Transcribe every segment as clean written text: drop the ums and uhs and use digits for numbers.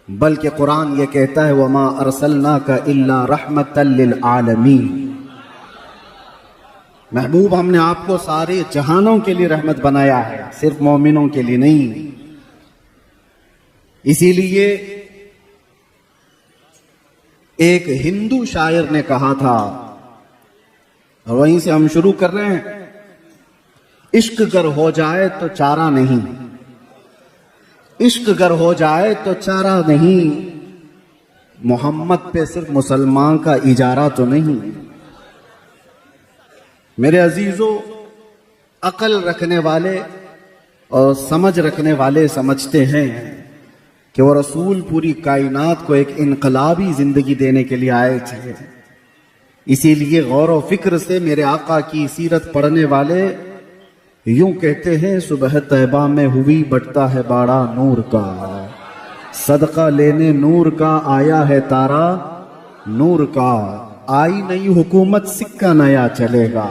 بلکہ قرآن یہ کہتا ہے وما ارسلناک الا رحمتا للعالمین، محبوب ہم نے آپ کو سارے جہانوں کے لیے رحمت بنایا ہے، صرف مومنوں کے لیے نہیں۔ اسی لیے ایک ہندو شاعر نے کہا تھا، اور وہیں سے ہم شروع کر رہے ہیں، عشق گر ہو جائے تو چارہ نہیں، عشق گر ہو جائے تو چارہ نہیں، محمد پہ صرف مسلمان کا اجارہ تو نہیں۔ میرے عزیزو، عقل رکھنے والے اور سمجھ رکھنے والے سمجھتے ہیں کہ وہ رسول پوری کائنات کو ایک انقلابی زندگی دینے کے لیے آئے تھے۔ اسی لیے غور و فکر سے میرے آقا کی سیرت پڑھنے والے یوں کہتے ہیں، صبح طیبہ میں ہوئی بٹتا ہے باڑا نور کا، صدقہ لینے نور کا آیا ہے تارا نور کا، آئی نئی حکومت سکہ نیا چلے گا،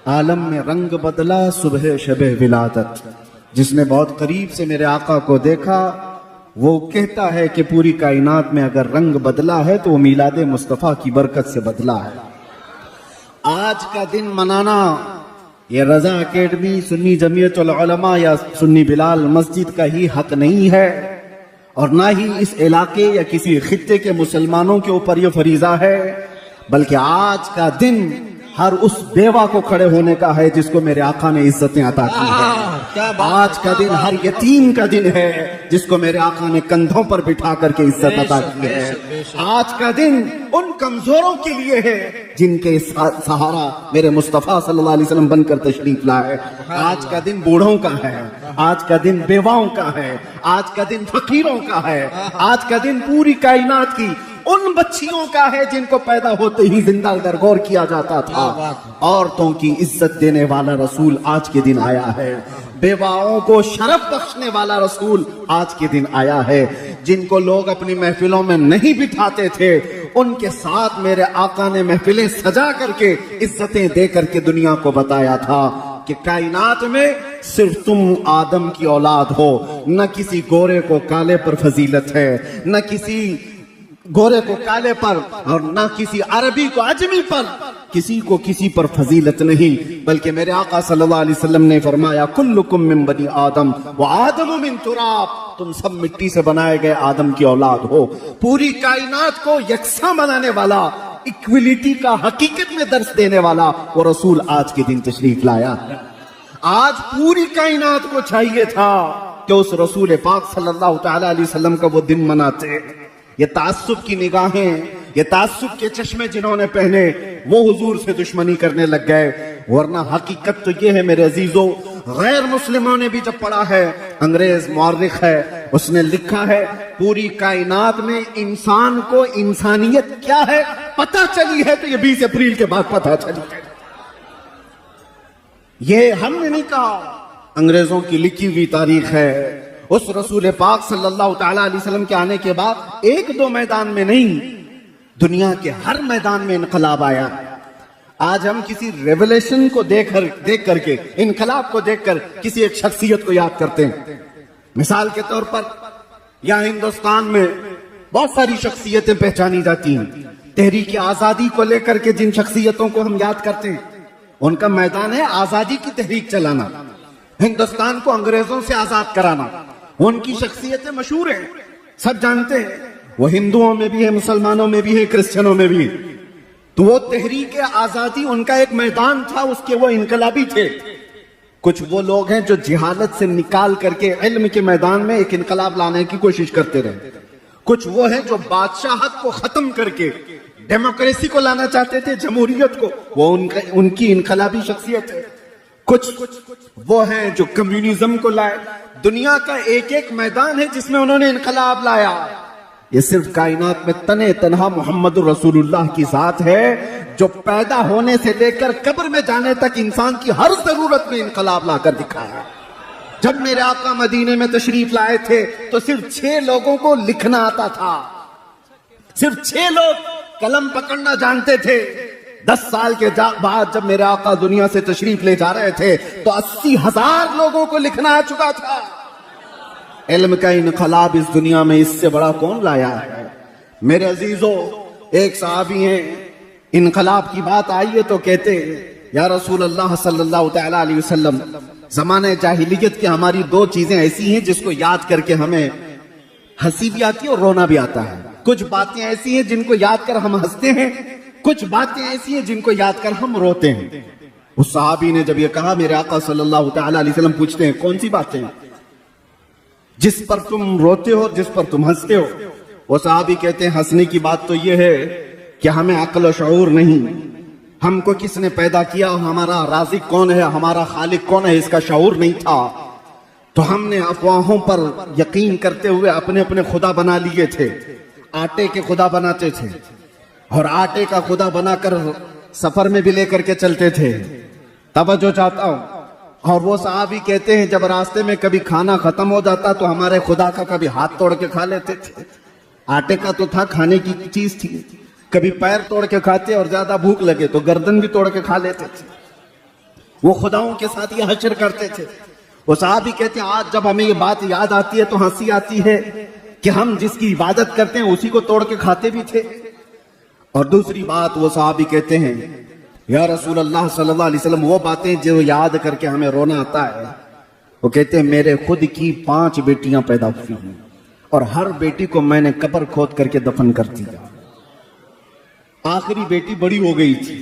عالم میں رنگ بدلا صبح شب ولادت۔ جس نے بہت قریب سے میرے آقا کو دیکھا وہ کہتا ہے کہ پوری کائنات میں اگر رنگ بدلا ہے تو وہ میلاد مصطفیٰ کی برکت سے بدلا ہے۔ آج کا دن منانا یہ رضا اکیڈمی، سنی جمعیت العلماء یا سنی بلال مسجد کا ہی حق نہیں ہے، اور نہ ہی اس علاقے یا کسی خطے کے مسلمانوں کے اوپر یہ فریضہ ہے، بلکہ آج کا دن ہر اس بیوہ کو کھڑے ہونے کا ہے جس کو میرے آقا نے عزتیں عطا کی ہیں۔ آج کا دن ہر یتیم کا دن ہے جس کو میرے آقا نے کندھوں پر بٹھا کر کے عزت عطا کی ہے۔ آج کا دن ان کمزوروں کے لیے ہے جن کے سہارا میرے مصطفیٰ صلی اللہ علیہ وسلم بن کر تشریف لائے۔ آج کا دن بوڑھوں کا ہے، آج کا دن بیواؤں کا ہے، آج کا دن فقیروں کا ہے، آج کا دن پوری کائنات کی ان بچیوں کا ہے جن کو پیدا ہوتے ہی زندہ درگور کیا جاتا تھا۔ عورتوں کی عزت دینے والا رسول آج کے دن آیا ہے، بیواؤں کو شرف بخشنے والا رسول آج کے دن آیا ہے، جن کو لوگ اپنی محفلوں میں نہیں بٹھاتے تھے ان کے ساتھ میرے آقا نے محفلیں سجا کر کے عزتیں دے کر کے دنیا کو بتایا تھا کہ کائنات میں صرف تم آدم کی اولاد ہو، نہ کسی گورے کو کالے پر فضیلت ہے، نہ کسی گورے کو کالے پر اور نہ کسی عربی کو عجمی پر، کسی کو کسی پر فضیلت نہیں، بلکہ میرے آقا صلی اللہ علیہ وسلم نے فرمایا کلکم من بنی آدم وآدم من تراب، تم سب مٹی سے بنائے گئے آدم کی اولاد ہو۔ پوری کائنات کو یکساں بنانے والا، ایکویلٹی کا حقیقت میں درس دینے والا وہ رسول آج کے دن تشریف لایا۔ آج پوری کائنات کو چاہیے تھا کہ اس رسول پاک صلی اللہ تعالی علیہ وسلم کا وہ دن مناتے۔ یہ تعصب کی نگاہیں، یہ تعصب کے چشمے جنہوں نے پہنے وہ حضور سے دشمنی کرنے لگ گئے، ورنہ حقیقت تو یہ ہے میرے عزیزو، غیر مسلموں نے بھی جب پڑھا ہے، انگریز مورخ ہے اس نے لکھا ہے پوری کائنات میں انسان کو انسانیت کیا ہے پتہ چلی ہے تو یہ 20 اپریل کے بعد پتہ چلی ہے۔ یہ ہم نے نہیں کہا، انگریزوں کی لکھی ہوئی تاریخ ہے۔ اس رسول پاک صلی اللہ تعالی علیہ وسلم کے آنے کے بعد ایک دو میدان میں نہیں، دنیا کے ہر میدان میں انقلاب آیا۔ آج ہم کسی ریولیشن کو دیکھ کر کے، انقلاب کو دیکھ کر کسی ایک شخصیت کو یاد کرتے ہیں۔ مثال کے طور پر یہاں ہندوستان میں بہت ساری شخصیتیں پہچانی جاتی ہیں۔ تحریک آزادی کو لے کر کے جن شخصیتوں کو ہم یاد کرتے ہیں ان کا میدان ہے آزادی کی تحریک چلانا، ہندوستان کو انگریزوں سے آزاد کرانا۔ ان کی شخصیتیں مشہور ہیں، سب جانتے ہیں، وہ ہندوؤں میں بھی ہے، مسلمانوں میں بھی ہے، کرسچنوں میں بھی ہے۔ تو وہ تحریک آزادی ان کا ایک میدان تھا، اس کے وہ انقلابی تھے۔ کچھ وہ لوگ ہیں جو جہالت سے نکال کر کے علم کے میدان میں ایک انقلاب لانے کی کوشش کرتے رہے۔ کچھ وہ ہیں جو بادشاہت کو ختم کر کے ڈیموکریسی کو لانا چاہتے تھے، جمہوریت کو، وہ ان کی انقلابی شخصیت ہے۔ کچھ وہ ہیں جو کمیونزم کو لائے۔ دنیا کا ایک ایک میدان ہے جس میں انہوں نے انقلاب لایا۔ یہ صرف کائنات میں تنے تنہا محمد رسول اللہ کی ذات ہے جو پیدا ہونے سے لے کر قبر میں جانے تک انسان کی ہر ضرورت میں انقلاب لا کر دکھایا۔ جب میرے آقا مدینے میں تشریف لائے تھے تو صرف 6 لوگوں کو لکھنا آتا تھا، صرف 6 لوگ قلم پکڑنا جانتے تھے۔ 10 سال کے بعد جب میرے آقا دنیا سے تشریف لے جا رہے تھے تو 80,000 لوگوں کو لکھنا آ چکا تھا۔ इल्म का इनकलाब इस दुनिया में इससे बड़ा कौन लाया है। मेरे अजीजों, एक सहाबी हैं, इनकलाब की बात आई है तो कहते या रसूल अल्लाह सल्लल्लाहु तआला अलैहि वसल्लम, जमाने जाहिलियत की हमारी दो चीजें ऐसी हैं जिसको याद करके हमें हंसी भी आती है और रोना भी आता है। कुछ बातें ऐसी हैं जिनको याद कर हम हंसते हैं, कुछ बातें ऐसी हैं जिनको याद कर हम रोते हैं। उस सहाबी ने जब ये कहा, मेरे आका सल्लल्लाहु तआला अलैहि वसल्लम पूछते हैं कौन सी बातें जिस पर तुम रोते हो, जिस पर तुम हंसते हो। वो सहाबी कहते हैं हंसने की बात तो ये है कि हमें अक्ल और शऊर नहीं, हमको किसने पैदा किया, हमारा राज़िक कौन है, हमारा खालिक कौन है, इसका शऊर नहीं था। तो हमने अफवाहों पर यकीन करते हुए अपने अपने खुदा बना लिए थे। आटे के खुदा बनाते थे और आटे का खुदा बनाकर सफर में भी लेकर के चलते थे। तवज्जो चाहता हूं। और वो सहाबी कहते हैं जब रास्ते में कभी खाना खत्म हो जाता तो हमारे खुदा का कभी हाथ तोड़ के खा लेते थे। आटे का तो था, खाने की चीज थी। कभी पैर तोड़ के खाते और ज्यादा भूख लगे तो गर्दन भी तोड़ के खा लेते थे। वो खुदाओं के साथ ये हश्र करते थे। वो सहाबी कहते हैं आज जब हमें ये बात याद आती है तो हंसी आती है कि हम जिसकी इबादत करते हैं उसी को तोड़ के खाते भी थे। और दूसरी बात वो सहाबी कहते हैं या रसूल अल्लाह सल्लल्लाहु अलैहि वसल्लम, वो बातें जो याद करके हमें रोना आता है। वो कहते हैं मेरे खुद की 5 बेटियां पैदा हुई हैं और हर बेटी को मैंने कब्र खोद करके दफन कर दिया। आखिरी बेटी बड़ी हो गई थी।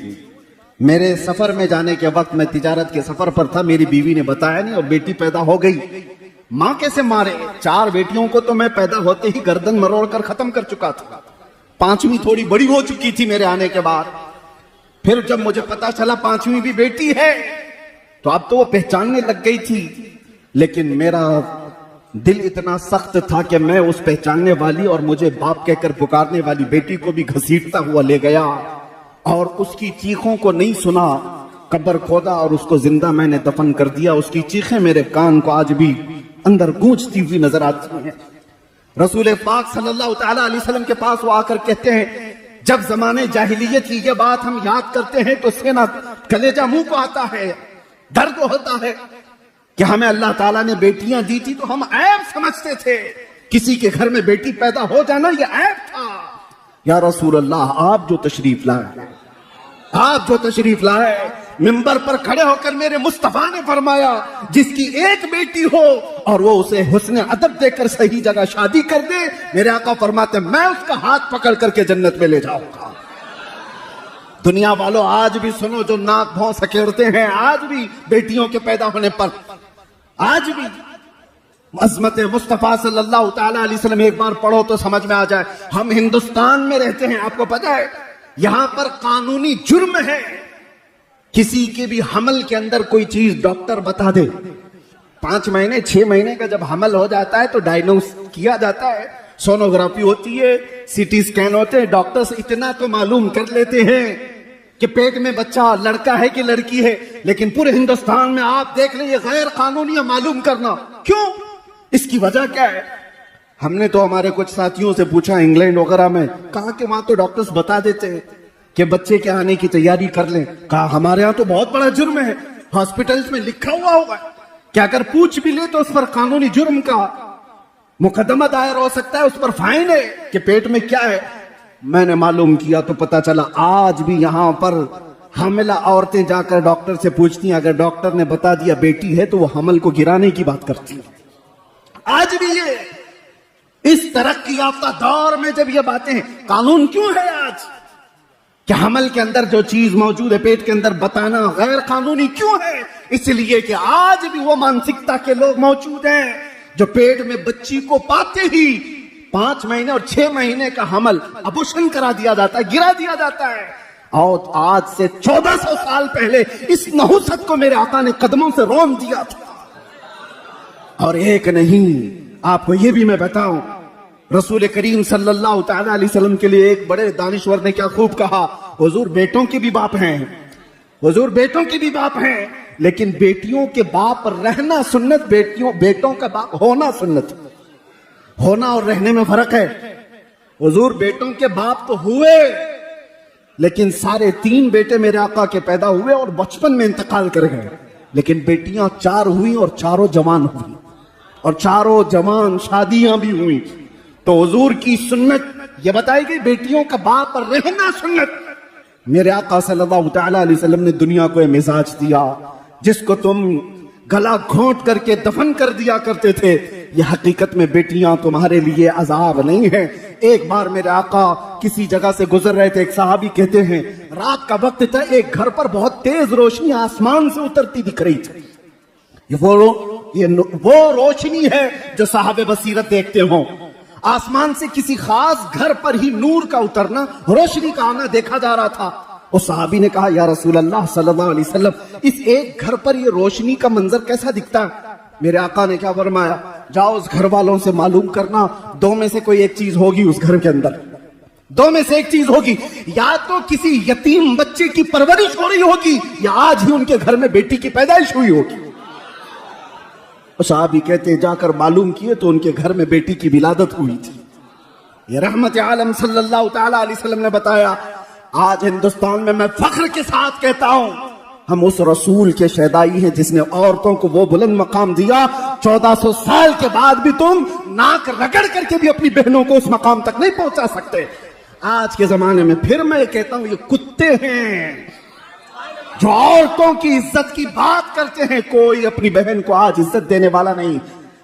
मेरे सफर में जाने के वक्त मैं तिजारत के सफर पर था, मेरी बीवी ने बताया नहीं और बेटी पैदा हो गई। मां कैसे मारे, 4 बेटियों को तो मैं पैदा होते ही गर्दन मरोड़ कर खत्म कर चुका था। 5वीं थोड़ी बड़ी हो चुकी थी मेरे आने के बाद। फिर जब मुझे पता चला 5वीं भी बेटी है तो अब तो वो पहचानने लग गई थी। लेकिन मेरा दिल इतना सख्त था कि मैं उस पहचानने वाली और मुझे बाप कहकर पुकारने वाली बेटी को भी घसीटता हुआ ले गया और उसकी चीखों को नहीं सुना। कब्र खोदा और उसको जिंदा मैंने दफन कर दिया। उसकी चीखें मेरे कान को आज भी अंदर गूंजती हुई नजर आती हैं। रसूल पाक सल्लल्लाहु तआला अलैहि वसल्लम के पास वो आकर कहते हैं जब जमाने जाहिलियत की ये बात हम याद करते हैं तो सेना कलेजा मुंह को आता है, दर्द होता है कि हमें अल्लाह ताला ने बेटियां दी थी तो हम ऐब समझते थे। किसी के घर में बेटी पैदा हो जाना ये ऐब था। या रसूल अल्लाह, आप जो तशरीफ लाए, आप जो तशरीफ लाए, मिंबर पर खड़े होकर मेरे मुस्तफा ने फरमाया जिसकी एक बेटी हो और वो उसे हुस्न अदब देकर सही जगह शादी कर दे, मेरे आका फरमाते मैं उसका हाथ पकड़ करके जन्नत में ले जाऊंगा। दुनिया वालों आज भी सुनो, जो नाक भौं सकेड़ते हैं, आज भी बेटियों के पैदा होने पर आज भी अज़मत मुस्तफा सल्लल्लाहु तआला अलैहि वसल्लम एक बार पढ़ो तो समझ में आ जाए। हम हिंदुस्तान में रहते हैं, आपको पता है यहां पर कानूनी जुर्म है किसी के भी हमल के अंदर कोई चीज डॉक्टर बता दे। 5 महीने 6 महीने का जब हमल हो जाता है तो डायग्नोस किया जाता है, सोनोग्राफी होती है, सीटी स्कैन होते हैं, डॉक्टर्स इतना तो मालूम कर लेते हैं कि पेट में बच्चा लड़का है कि लड़की है। लेकिन पूरे हिंदुस्तान में आप देख लें ये गैर कानूनी है मालूम करना। क्यों? इसकी वजह क्या है? हमने तो हमारे कुछ साथियों से पूछा इंग्लैंड वगैरह में, कहा कि वहां तो डॉक्टर्स बता देते हैं कि बच्चे के आने की तैयारी कर लें। कहा हमारे यहाँ तो बहुत बड़ा जुर्म है, हॉस्पिटल्स में लिखा हुआ होगा कि अगर पूछ भी ले तो उस पर कानूनी जुर्म का मुकदमा दायर हो सकता है, उस पर फाइन है कि पेट में क्या है। मैंने मालूम किया तो पता चला आज भी यहां पर हामिला औरतें जाकर डॉक्टर से पूछती हैं, अगर डॉक्टर ने बता दिया बेटी है तो वो हमल को गिराने की बात करती है। आज भी ये इस तरक्की याफ्ता दौर में जब ये बातें, कानून क्यों है आज कि हमल के अंदर जो चीज मौजूद है पेट के अंदर बताना गैर कानूनी क्यों है? इसलिए कि आज भी वो मानसिकता के लोग मौजूद हैं जो पेट में बच्ची को पाते ही 5 महीने और 6 महीने का हमल अबॉर्शन करा दिया जाता है, गिरा दिया जाता है। और आज से 1400 साल पहले इस नहुसत को मेरे आका ने कदमों से रोन दिया था। और एक नहीं, आपको ये भी मैं बताऊं, रसूल करीम सल्लल्लाहु तआला अलैहि वसल्लम के लिए एक बड़े दानिश्वर ने क्या खूब कहा, हुजूर बेटों के भी बाप हैं, हुजूर बेटों के भी बाप हैं, लेकिन बेटियों के बाप रहना सुन्नत, बेटों का बाप होना सुन्नत। होना और रहने में फर्क है। हुजूर बेटों के बाप तो हुए, लेकिन सारे 3 बेटे मेरे आका के पैदा हुए और बचपन में इंतकाल कर गए, लेकिन बेटियां 4 हुई और चारों जवान हुई। اور चारों जवान शादियां भी हुई। तो हुजूर की सुन्नत ये बताई गई, बेटियों का बाप पर रहना सुन्नत। मेरे आका सल्लल्लाहु तआला अलैहि वसल्लम ने दुनिया को ये मिजाज दिया जिसको तुम गला घोंट करके दफन कर दिया करते थे, ये हकीकत में बेटियां तुम्हारे लिए अजाब नहीं है। एक बार मेरे आका किसी जगह से गुजर रहे थे, एक साहबी कहते हैं रात का वक्त था, एक घर पर बहुत तेज रोशनी आसमान से उतरती दिख रही थी। वो रोशनी है जो साहब बसीरत देखते हो। आसमान से किसी खास घर पर ही नूर का उतरना, रोशनी का आना देखा जा रहा था। उस सहाबी ने कहा, या रसूल अल्लाह सल्लल्लाहु अलैहि वसल्लम, इस एक घर पर ये रोशनी का मंजर कैसा दिखता है? मेरे आका ने क्या फरमाया, जाओ उस घर वालों से मालूम करना, दो में से कोई एक चीज होगी उस घर के अंदर, दो में से एक चीज होगी, या तो किसी यतीम बच्चे की परवरिश हो रही होगी, या आज ही उनके घर में बेटी की पैदाइश हुई होगी। साहबी कहते जाकर मालूम किए तो उनके घर में बेटी की विलादत हुई थी। ये रहमत आलम सल्लल्लाहु तआला अलैहि वसल्लम ने बताया। आज हिंदुस्तान में मैं फख्र के साथ कहता हूं, हम उस रसूल के शहदाई हैं जिसने औरतों को वो बुलंद मकाम दिया। 1400 साल के बाद भी तुम नाक रगड़ करके भी अपनी बहनों को उस मकाम तक नहीं पहुंचा सकते। आज के जमाने में फिर मैं कहता हूं, ये कुत्ते हैं जो औरतों की इज्जत की बात करते हैं। कोई अपनी बहन को आज इज्जत देने वाला नहीं।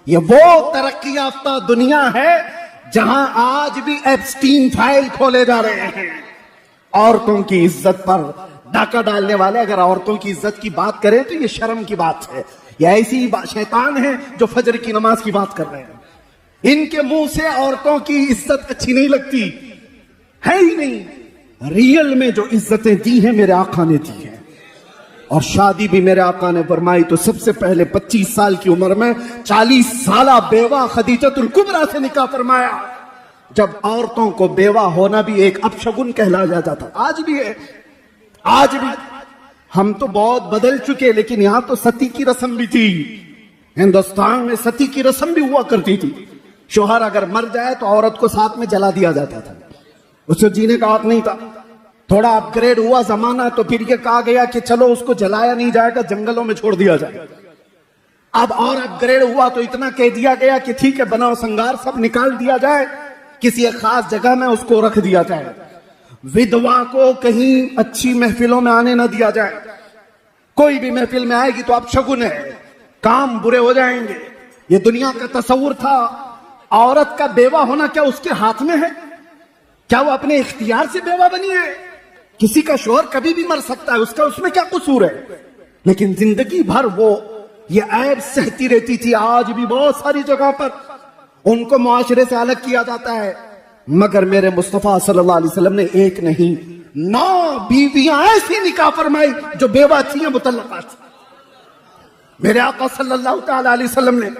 ये वो तरक्की याफ्ता दुनिया है जहां आज भी एप्स्टीन फाइल खोले जा रहे हैं। औरतों की इज्जत पर डाका डालने वाले अगर औरतों की इज्जत की बात करें तो ये शर्म की बात है। ये ऐसी शैतान है जो फजर की नमाज की बात कर रहे हैं। इनके मुंह से औरतों की इज्जत अच्छी नहीं लगती है ही नहीं। रियल में जो इज्जतें दी हैं मेरे आका ने दी है। और शादी भी मेरे आका ने फरमाई तो सबसे पहले 25 साल की उम्र में 40 साला बेवा खदीजतुल कुबरा से निकाह फरमाया। जब औरतों को बेवा होना भी एक अपशगुन कहलाया जाता था, आज भी है। आज भी हम तो बहुत बदल चुके, लेकिन यहां तो सती की रस्म भी थी। हिंदुस्तान में सती की रस्म भी हुआ करती थी। शोहर अगर मर जाए तो औरत को साथ में जला दिया जाता था, उसे जीने का हक नहीं था। थोड़ा अपग्रेड हुआ जमाना तो फिर ये कहा गया कि चलो उसको जलाया नहीं जाएगा, जंगलों में छोड़ दिया जाए। अब और अपग्रेड हुआ तो इतना कह दिया गया कि ठीक है, बनाओ संगार सब निकाल दिया जाए, किसी एक खास जगह में उसको रख दिया जाए। विधवा को कहीं अच्छी महफिलों में आने न दिया जाए। कोई भी महफिल में आएगी तो अपशगुन है, काम बुरे हो जाएंगे। ये दुनिया का तस्वुर था। औरत का बेवा होना क्या उसके हाथ में है? क्या वो अपने इख्तियार से बेवा बनी है? किसी का शोहर कभी भी मर सकता है, उसका उसमें क्या कसूर है? लेकिन जिंदगी भर वो ये ऐब सहती रहती थी। आज भी बहुत सारी जगह पर उनको मुआशरे से अलग किया जाता है, मगर मेरे मुस्तफा सल्लल्लाहु अलैहि वसल्लम ने एक नहीं 9 बीवियां ऐसी निकाह फरमाई जो बेवा थी, मुतल्लका थी। मेरे आका सल्लल्लाहु तआला अलैहि वसल्लम ने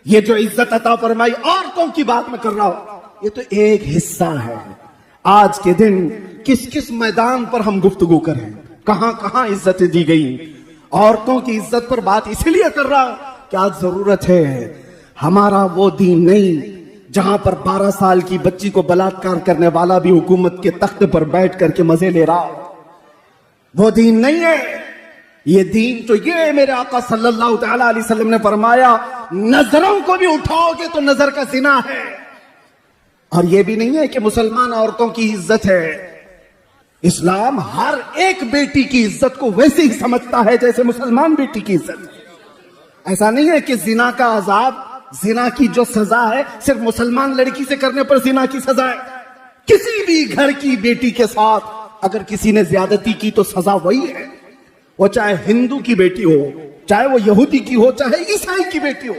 ये जो इज्जत अता फरमाई, औरतों की बात मैं कर रहा हूं, ये तो एक हिस्सा है। आज के दिन किस किस मैदान पर हम गुफ्तगू करें, कहां कहां इज्जतें दी गई। औरतों की इज्जत पर बात इसलिए कर रहा हूं कि आज जरूरत है। हमारा वो दीन नहीं जहां पर 12 साल की बच्ची को बलात्कार करने वाला भी हुकूमत के तख्त पर बैठ करके मजे ले रहा हो। वो दीन नहीं है। ये दीन तो ये है, मेरे आका सल्लल्लाहु तआला अलैहि वसल्लम ने फरमाया, नजरों को भी उठाओगे तो नजर का जिना है। और ये भी नहीं है कि मुसलमान औरतों की इज्जत है। इस्लाम हर एक बेटी की इज्जत को वैसे ही समझता है जैसे मुसलमान बेटी की इज्जत। ऐसा नहीं है कि जिना का अजाब, जिना की जो सजा है सिर्फ मुसलमान लड़की से करने पर जिना की सजा है। किसी भी घर की बेटी के साथ अगर किसी ने ज्यादती की तो सजा वही है। वो चाहे हिंदू की बेटी हो, चाहे वो यहूदी की हो, चाहे ईसाई की बेटी हो।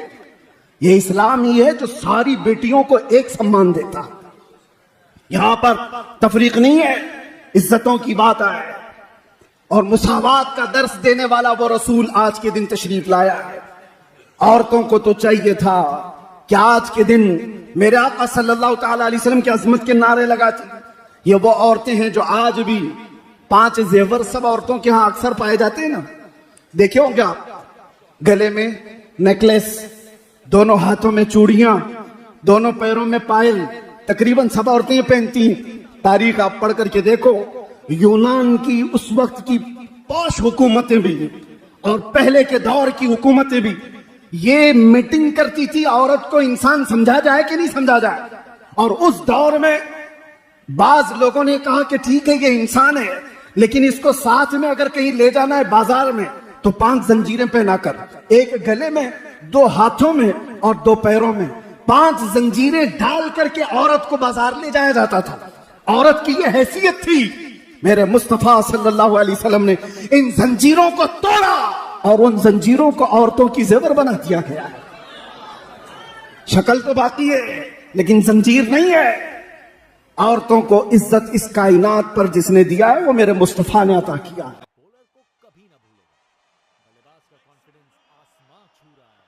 ये इस्लाम ही है जो सारी बेटियों को एक सम्मान देता है। यहां पर तफरीक नहीं है, इज्जतों की बात है। और मुसावात का दर्स देने वाला वो रसूल आज के दिन तशरीफ लाया है। औरतों को तो चाहिए था कि आज के दिन मेरे आका सल्लल्लाहु तआला अलैहि वसल्लम की अजमत के नारे लगाती। ये वो औरतें हैं जो आज भी 5 जेवर सब औरतों के यहां अक्सर पाए जाते हैं ना, देखे होंगे आप। गले में नेकलेस, दोनों हाथों में चूड़ियां, दोनों पैरों में पायल, तकरीबन सब औरतें पहनती हैं। तारीख आप पढ़ करके देखो, यूनान की उस वक्त की पौश हुकूमतें भी और पहले के दौर की हुकूमतें भी یہ میٹنگ کرتی تھی عورت کو انسان سمجھا جائے کہ نہیں سمجھا جائے. اور اس دور میں بعض لوگوں نے کہا کہ ٹھیک ہے یہ انسان ہے لیکن اس کو ساتھ میں اگر کہیں لے جانا ہے بازار میں تو 5 زنجیریں پہنا کر، ایک گلے میں، 2 ہاتھوں میں اور 2 پیروں میں 5 زنجیریں ڈال کر کے عورت کو بازار لے جایا جاتا تھا. عورت کی یہ حیثیت تھی. میرے مصطفیٰ صلی اللہ علیہ وسلم نے ان زنجیروں کو توڑا اور ان زنجیروں کو عورتوں کی زیور بنا دیا گیا ہے. شکل تو باقی ہے لیکن زنجیر نہیں ہے. عورتوں کو عزت اس کائنات پر جس نے دیا ہے وہ میرے مصطفیٰ نے عطا کیا ہے. بولر کو کبھی نہ بھولے گا. بلے باز کا کانفیڈنس آسمان چھو رہا ہے.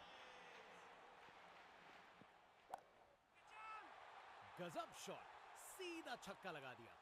گزب شاٹ، سیدھا چھکا لگا دیا.